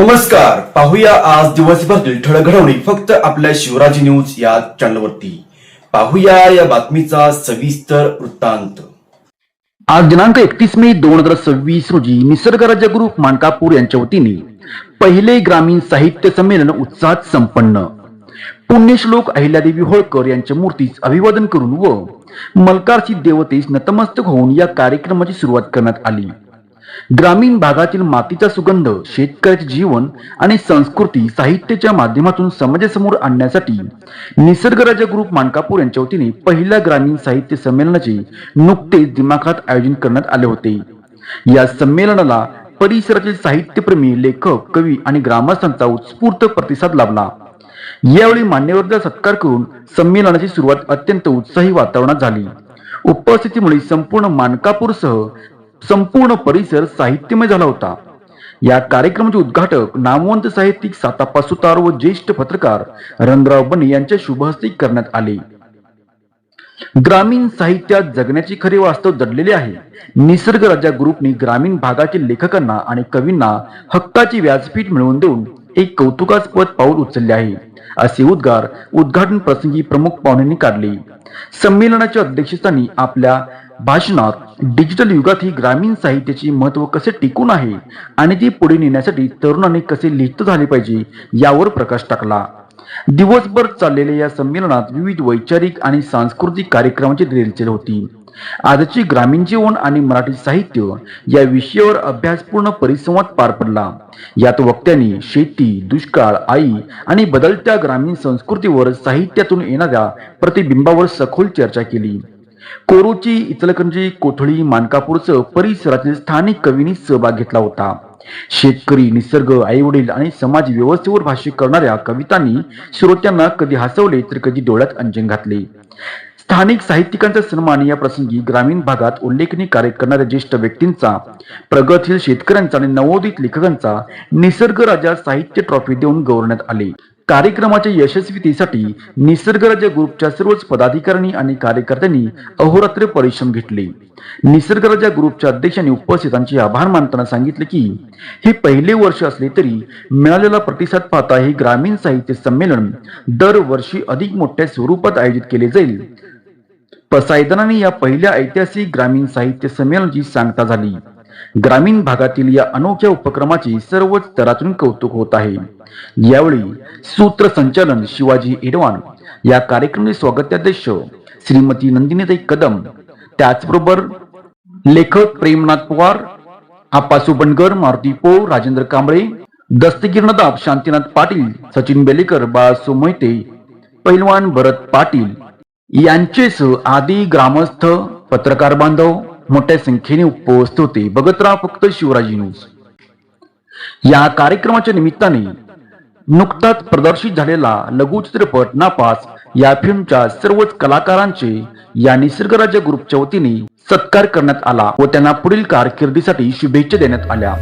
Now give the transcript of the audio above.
नमस्कार, पाहूया आज दिवसभरातील ठळक घडामोडी फक्त आपल्या शिवराजी न्यूज या चॅनलवरती। पाहूया या बातमीचा सविस्तर वृत्तांत। आज दिनांक 31 मे 2026 रोजी निसर्गराज्य ग्रुप मानकापूर यांच्या वतीने पहिले ग्रामीण साहित्य संमेलन उत्साहात संपन्न। पुण्यश्लोक अहिल्यादेवी होळकर यांच्या मूर्तीस अभिवादन करून व मलकारची देवतेस नतमस्तक होऊन या कार्यक्रमाची सुरुवात करण्यात आली। ग्रामीण भागातील मातीचा सुगंध, शेतकऱ्याचे जीवन आणि संस्कृती साहित्याच्या माध्यमातून समाजासमोर आणण्यासाठी निसर्गराज्य ग्रुप मानकापूर यांच्या वतीने पहिल्या ग्रामीण साहित्य संमेलनाचे नुकतेच दिमाखात आयोजन करण्यात आले होते। या संमेलनाला परिसरातील साहित्यप्रेमी, लेखक, कवी आणि ग्रामस्थांचा उत्स्फूर्त प्रतिसाद लाभला। यावेळी मान्यवरांचा सत्कार करून संमेलनाची सुरुवात अत्यंत उत्साही वातावरणात झाली। उपस्थितीमुळे संपूर्ण मानकापूरसह संपूर्ण परिसर साहित्यमय झाला होता। या कार्यक्रमाचे उद्घाटक नामवंत साहित्यिक साताप्पा सुतार व ज्येष्ठ पत्रकार रंगराव बने यांच्या शुभहस्ते करण्यात आले। ग्रामीण साहित्यात जगण्याचे खरे वास्तव दडलेले आहे। निसर्गराज्य ग्रुपने ग्रामीण भागातील लेखकांना आणि कवींना हक्काचे व्यासपीठ मिळवून देऊन एक कौतुकास्पद पाऊल उचलले आहे, असे उद्गार उद्घाटन प्रसंगी प्रमुख पाहुण्यांनी काढले। संमेलनाच्या अध्यक्षस्थानी आपल्या भाषणात डिजिटल युगातही ग्रामीण साहित्याचे महत्त्व कसे टिकून आहे आणि ती पुढे नेण्यासाठी तरुणांनी कसे लिहित झाले पाहिजे यावर प्रकाश टाकला। दिवसभर चाललेल्या या संमेलनात विविध वैचारिक आणि सांस्कृतिक कार्यक्रमांची रेलचेल होती। आजचे ग्रामीण जीवन आणि मराठी साहित्य या विषयावर अभ्यासपूर्ण परिसंवाद पार पडला। यात वक्त्यांनी शेती, दुष्काळ, आई आणि बदलत्या ग्रामीण संस्कृतीवर साहित्यातून येणाऱ्या प्रतिबिंबावर सखोल चर्चा केली। कोरोची, इचलकरंजी, कोथळी, मानकापूरसह परिसरातील स्थानिक कवींनी सहभाग घेतला होता। शेतकरी, निसर्ग, आईवडील आणि समाज व्यवस्थेवर भाष्य करणाऱ्या कवितांनी श्रोत्यांना कधी हसवले तर कधी डोळ्यात अंजन घातले। स्थानिक साहित्यिकांचा सन्मान या प्रसंगी ग्रामीण भागात उल्लेखनीय कार्य करणाऱ्या ज्येष्ठ व्यक्तींचा, प्रगतशील शेतकऱ्यांचा आणि नवोदित लेखकांचा निसर्ग राजा साहित्य ट्रॉफी देऊन गौरवण्यात आले। कार्यक्रमाच्या यशस्वीतेसाठी निसर्गराज्य ग्रुपच्या सर्वच पदाधिकाऱ्यांनी आणि कार्यकर्त्यांनी अहोरात्र परिश्रम घेतले। निसर्गराज्य ग्रुपच्या अध्यक्षांनी उपस्थितांचे आभार मानताना सांगितले की हे पहिले वर्ष असले तरी मिळालेला प्रतिसाद पाहता हे ग्रामीण साहित्य संमेलन दरवर्षी अधिक मोठ्या स्वरूपात आयोजित केले जाईल। पसायदानाने या पहिल्या ऐतिहासिक ग्रामीण साहित्य संमेलनाची सांगता झाली। ग्रामीण भागातील या अनोख्या उपक्रमाचे सर्वच स्तरातून कौतुक होत आहे। यावेळी सूत्रसंचालन शिवाजी एडवान, या कार्यक्रमाचे स्वागताध्यक्ष श्रीमती नंदिनीताई कदम, त्याचबरोबर लेखक प्रेमनाथ पवार, आप्पासू बनगर, मारुती पो, राजेंद्र कांबळे, दस्तगीर नदाब, शांतीनाथ पाटील, सचिन बेलेकर, बाळासो मोहिते, पैलवान भरत पाटील यांचेसह आदी ग्रामस्थ, पत्रकार बांधव मोठ्या संख्येने उपस्थित होते। बघत राहा फक्त शिवराजी न्यूज। या कार्यक्रमाच्या निमित्ताने नुकताच प्रदर्शित झालेला लघुचित्रपट नापास या फिल्मच्या सर्वच कलाकारांचे या निसर्गराज्य ग्रुपच्या वतीने सत्कार करण्यात आला व त्यांना पुढील कारकिर्दीसाठी शुभेच्छा देण्यात आल्या।